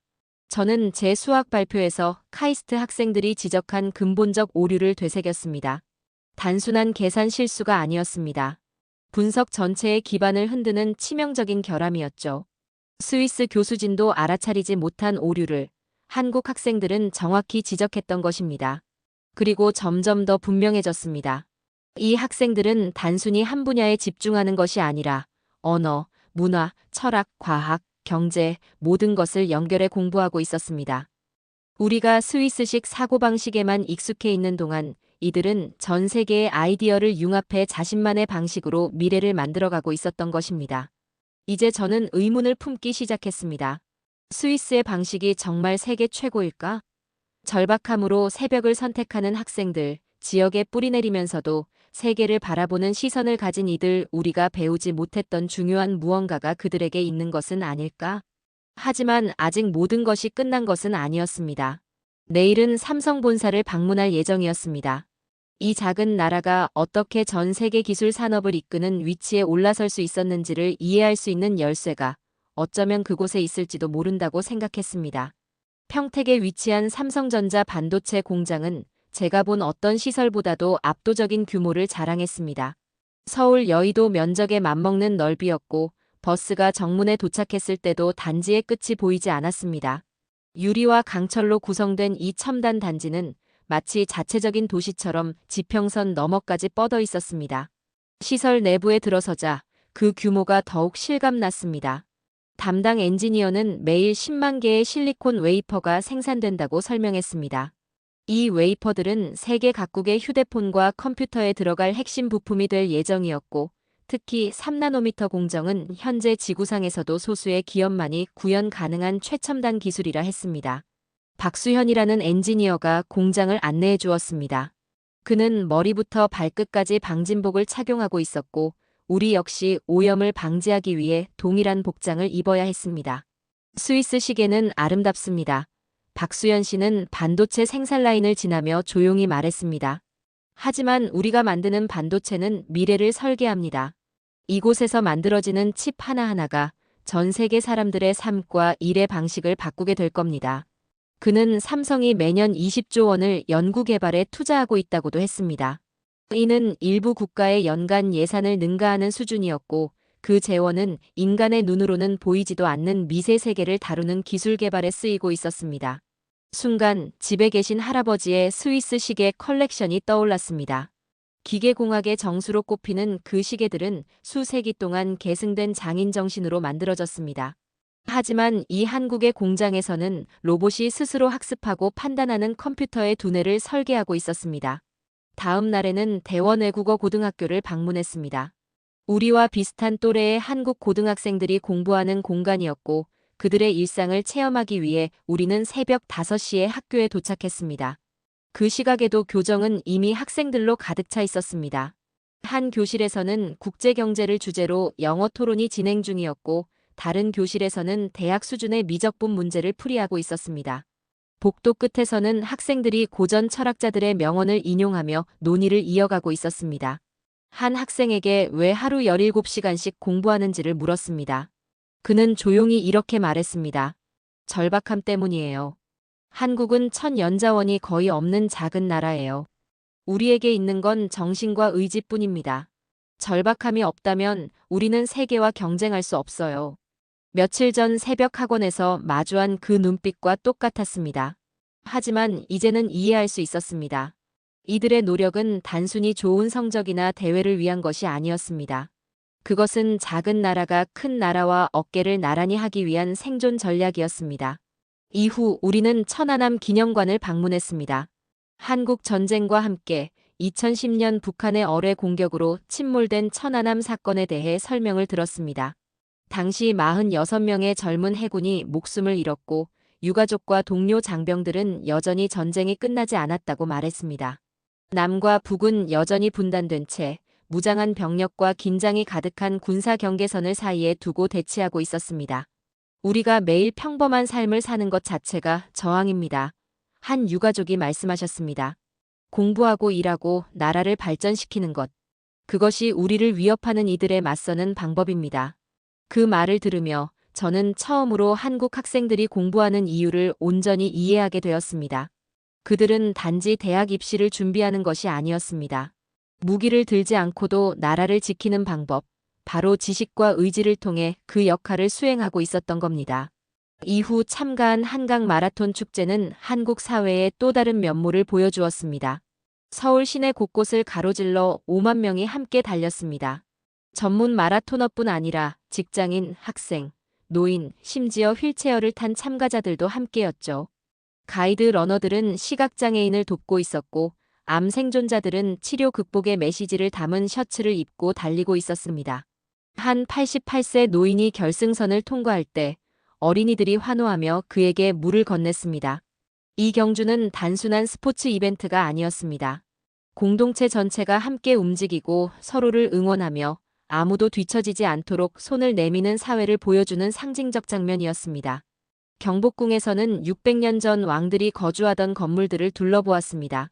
저는 제 수학 발표에서 카이스트 학생들이 지적한 근본적 오류를 되새겼습니다. 단순한 계산 실수가 아니었습니다. 분석 전체의 기반을 흔드는 치명적인 결함이었죠. 스위스 교수진도 알아차리지 못한 오류를 한국 학생들은 정확히 지적했던 것입니다. 그리고 점점 더 분명해졌습니다. 이 학생들은 단순히 한 분야에 집중하는 것이 아니라 언어, 문화, 철학, 과학, 경제 모든 것을 연결해 공부하고 있었습니다. 우리가 스위스식 사고방식에만 익숙해 있는 동안 이들은 전 세계의 아이디어를 융합해 자신만의 방식으로 미래를 만들어가고 있었던 것입니다. 이제 저는 의문을 품기 시작했습니다. 스위스의 방식이 정말 세계 최고일까? 절박함으로 새벽을 선택하는 학생들, 지역에 뿌리내리면서도 세계를 바라보는 시선을 가진 이들, 우리가 배우지 못했던 중요한 무언가가 그들에게 있는 것은 아닐까? 하지만 아직 모든 것이 끝난 것은 아니었습니다. 내일은 삼성 본사를 방문할 예정이었습니다. 이 작은 나라가 어떻게 전 세계 기술 산업을 이끄는 위치에 올라설 수 있었는지를 이해할 수 있는 열쇠가 어쩌면 그곳에 있을지도 모른다고 생각했습니다. 평택에 위치한 삼성전자 반도체 공장은 제가 본 어떤 시설보다도 압도적인 규모를 자랑했습니다. 서울 여의도 면적에 맞먹는 넓이였고 버스가 정문에 도착했을 때도 단지의 끝이 보이지 않았습니다. 유리와 강철로 구성된 이 첨단 단지는 마치 자체적인 도시처럼 지평선 너머까지 뻗어 있었습니다. 시설 내부에 들어서자 그 규모가 더욱 실감났습니다. 담당 엔지니어는 매일 10만 개의 실리콘 웨이퍼가 생산된다고 설명했습니다. 이 웨이퍼들은 세계 각국의 휴대폰과 컴퓨터에 들어갈 핵심 부품이 될 예정이었고, 특히 3나노미터 공정은 현재 지구상에서도 소수의 기업만이 구현 가능한 최첨단 기술이라 했습니다. 박수현이라는 엔지니어가 공장을 안내해 주었습니다. 그는 머리부터 발끝까지 방진복을 착용하고 있었고, 우리 역시 오염을 방지하기 위해 동일한 복장을 입어야 했습니다. 스위스 시계는 아름답습니다. 박수현 씨는 반도체 생산 라인을 지나며 조용히 말했습니다. 하지만 우리가 만드는 반도체는 미래를 설계합니다. 이곳에서 만들어지는 칩 하나하나가 전 세계 사람들의 삶과 일의 방식을 바꾸게 될 겁니다. 그는 삼성이 매년 20조 원을 연구 개발에 투자하고 있다고도 했습니다. 이는 일부 국가의 연간 예산을 능가하는 수준이었고, 그 재원은 인간의 눈으로는 보이지도 않는 미세 세계를 다루는 기술 개발에 쓰이고 있었습니다. 순간 집에 계신 할아버지의 스위스 시계 컬렉션이 떠올랐습니다. 기계공학의 정수로 꼽히는 그 시계들은 수세기 동안 계승된 장인 정신으로 만들어졌습니다. 하지만 이 한국의 공장에서는 로봇이 스스로 학습하고 판단하는 컴퓨터의 두뇌를 설계하고 있었습니다. 다음 날에는 대원 외국어 고등학교를 방문했습니다. 우리와 비슷한 또래의 한국 고등학생들이 공부하는 공간이었고, 그들의 일상을 체험하기 위해 우리는 새벽 5시에 학교에 도착했습니다. 그 시각에도 교정은 이미 학생들로 가득 차 있었습니다. 한 교실에서는 국제경제를 주제로 영어 토론이 진행 중이었고, 다른 교실에서는 대학 수준의 미적분 문제를 풀이하고 있었습니다. 복도 끝에서는 학생들이 고전 철학자들의 명언을 인용하며 논의를 이어가고 있었습니다. 한 학생에게 왜 하루 17시간씩 공부하는지를 물었습니다. 그는 조용히 이렇게 말했습니다. 절박함 때문이에요. 한국은 천연자원이 거의 없는 작은 나라예요. 우리에게 있는 건 정신과 의지뿐입니다. 절박함이 없다면 우리는 세계와 경쟁할 수 없어요. 며칠 전 새벽 학원에서 마주한 그 눈빛과 똑같았습니다. 하지만 이제는 이해할 수 있었습니다. 이들의 노력은 단순히 좋은 성적이나 대회를 위한 것이 아니었습니다. 그것은 작은 나라가 큰 나라와 어깨를 나란히 하기 위한 생존 전략이었습니다. 이후 우리는 천안함 기념관을 방문했습니다. 한국 전쟁과 함께 2010년 북한의 어뢰 공격으로 침몰된 천안함 사건에 대해 설명을 들었습니다. 당시 46명의 젊은 해군이 목숨을 잃었고, 유가족과 동료 장병들은 여전히 전쟁이 끝나지 않았다고 말했습니다. 남과 북은 여전히 분단된 채 무장한 병력과 긴장이 가득한 군사 경계선을 사이에 두고 대치하고 있었습니다. 우리가 매일 평범한 삶을 사는 것 자체가 저항입니다. 한 유가족이 말씀하셨습니다. 공부하고 일하고 나라를 발전시키는 것. 그것이 우리를 위협하는 이들에 맞서는 방법입니다. 그 말을 들으며 저는 처음으로 한국 학생들이 공부하는 이유를 온전히 이해하게 되었습니다. 그들은 단지 대학 입시를 준비하는 것이 아니었습니다. 무기를 들지 않고도 나라를 지키는 방법, 바로 지식과 의지를 통해 그 역할을 수행하고 있었던 겁니다. 이후 참가한 한강 마라톤 축제는 한국 사회의 또 다른 면모를 보여주었습니다. 서울 시내 곳곳을 가로질러 5만 명이 함께 달렸습니다. 전문 마라토너뿐 아니라 직장인, 학생, 노인, 심지어 휠체어를 탄 참가자들도 함께였죠. 가이드 러너들은 시각장애인을 돕고 있었고, 암 생존자들은 치료 극복의 메시지를 담은 셔츠를 입고 달리고 있었습니다. 한 88세 노인이 결승선을 통과할 때 어린이들이 환호하며 그에게 물을 건넸습니다. 이 경주는 단순한 스포츠 이벤트가 아니었습니다. 공동체 전체가 함께 움직이고 서로를 응원하며 아무도 뒤처지지 않도록 손을 내미는 사회를 보여주는 상징적 장면이었습니다. 경복궁에서는 600년 전 왕들이 거주하던 건물들을 둘러보았습니다.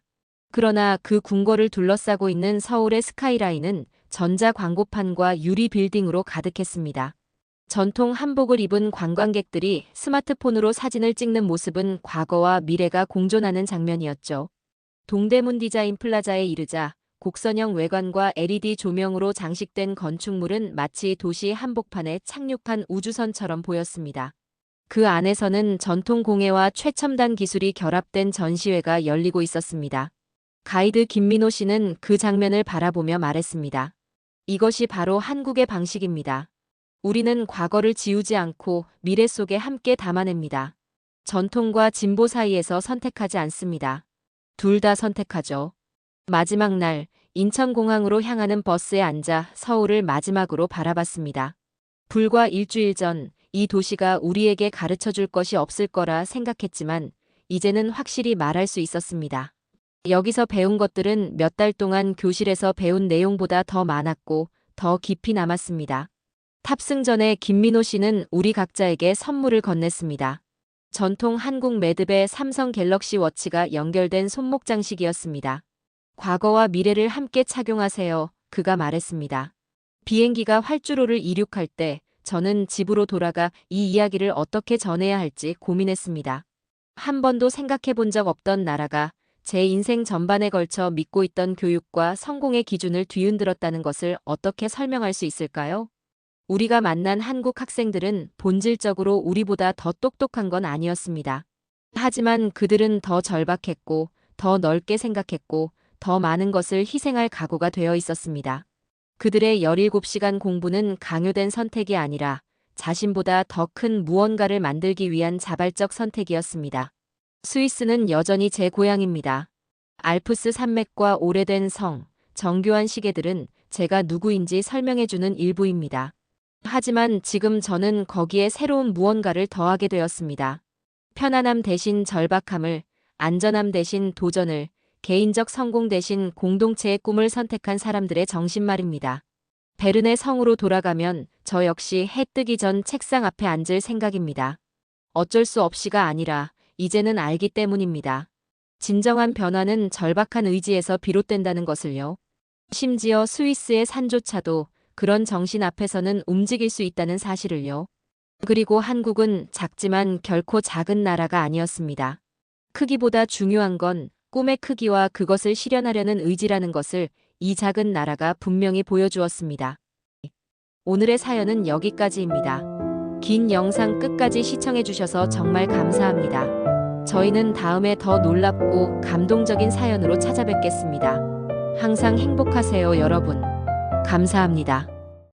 그러나 그 궁궐을 둘러싸고 있는 서울의 스카이라인은 전자 광고판과 유리 빌딩으로 가득했습니다. 전통 한복을 입은 관광객들이 스마트폰으로 사진을 찍는 모습은 과거와 미래가 공존하는 장면이었죠. 동대문 디자인 플라자에 이르자 곡선형 외관과 LED 조명으로 장식된 건축물은 마치 도시 한복판에 착륙한 우주선처럼 보였습니다. 그 안에서는 전통 공예와 최첨단 기술이 결합된 전시회가 열리고 있었습니다. 가이드 김민호 씨는 그 장면을 바라보며 말했습니다. 이것이 바로 한국의 방식입니다. 우리는 과거를 지우지 않고 미래 속에 함께 담아냅니다. 전통과 진보 사이에서 선택하지 않습니다. 둘 다 선택하죠. 마지막 날, 인천공항으로 향하는 버스에 앉아 서울을 마지막으로 바라봤습니다. 불과 일주일 전, 이 도시가 우리에게 가르쳐 줄 것이 없을 거라 생각했지만, 이제는 확실히 말할 수 있었습니다. 여기서 배운 것들은 몇 달 동안 교실에서 배운 내용보다 더 많았고, 더 깊이 남았습니다. 탑승 전에 김민호 씨는 우리 각자에게 선물을 건넸습니다. 전통 한국 매듭에 삼성 갤럭시 워치가 연결된 손목 장식이었습니다. 과거와 미래를 함께 착용하세요. 그가 말했습니다. 비행기가 활주로를 이륙할 때 저는 집으로 돌아가 이 이야기를 어떻게 전해야 할지 고민했습니다. 한 번도 생각해 본 적 없던 나라가 제 인생 전반에 걸쳐 믿고 있던 교육과 성공의 기준을 뒤흔들었다는 것을 어떻게 설명할 수 있을까요? 우리가 만난 한국 학생들은 본질적으로 우리보다 더 똑똑한 건 아니었습니다. 하지만 그들은 더 절박했고, 더 넓게 생각했고, 더 많은 것을 희생할 각오가 되어 있었습니다. 그들의 17시간 공부는 강요된 선택이 아니라 자신보다 더 큰 무언가를 만들기 위한 자발적 선택이었습니다. 스위스는 여전히 제 고향입니다. 알프스 산맥과 오래된 성, 정교한 시계들은 제가 누구인지 설명해주는 일부입니다. 하지만 지금 저는 거기에 새로운 무언가를 더하게 되었습니다. 편안함 대신 절박함을, 안전함 대신 도전을, 개인적 성공 대신 공동체의 꿈을 선택한 사람들의 정신 말입니다. 베른의 성으로 돌아가면 저 역시 해 뜨기 전 책상 앞에 앉을 생각입니다. 어쩔 수 없이가 아니라 이제는 알기 때문입니다. 진정한 변화는 절박한 의지에서 비롯된다는 것을요. 심지어 스위스의 산조차도 그런 정신 앞에서는 움직일 수 있다는 사실을요. 그리고 한국은 작지만 결코 작은 나라가 아니었습니다. 크기보다 중요한 건 꿈의 크기와 그것을 실현하려는 의지라는 것을 이 작은 나라가 분명히 보여주었습니다. 오늘의 사연은 여기까지입니다. 긴 영상 끝까지 시청해주셔서 정말 감사합니다. 저희는 다음에 더 놀랍고 감동적인 사연으로 찾아뵙겠습니다. 항상 행복하세요, 여러분. 감사합니다.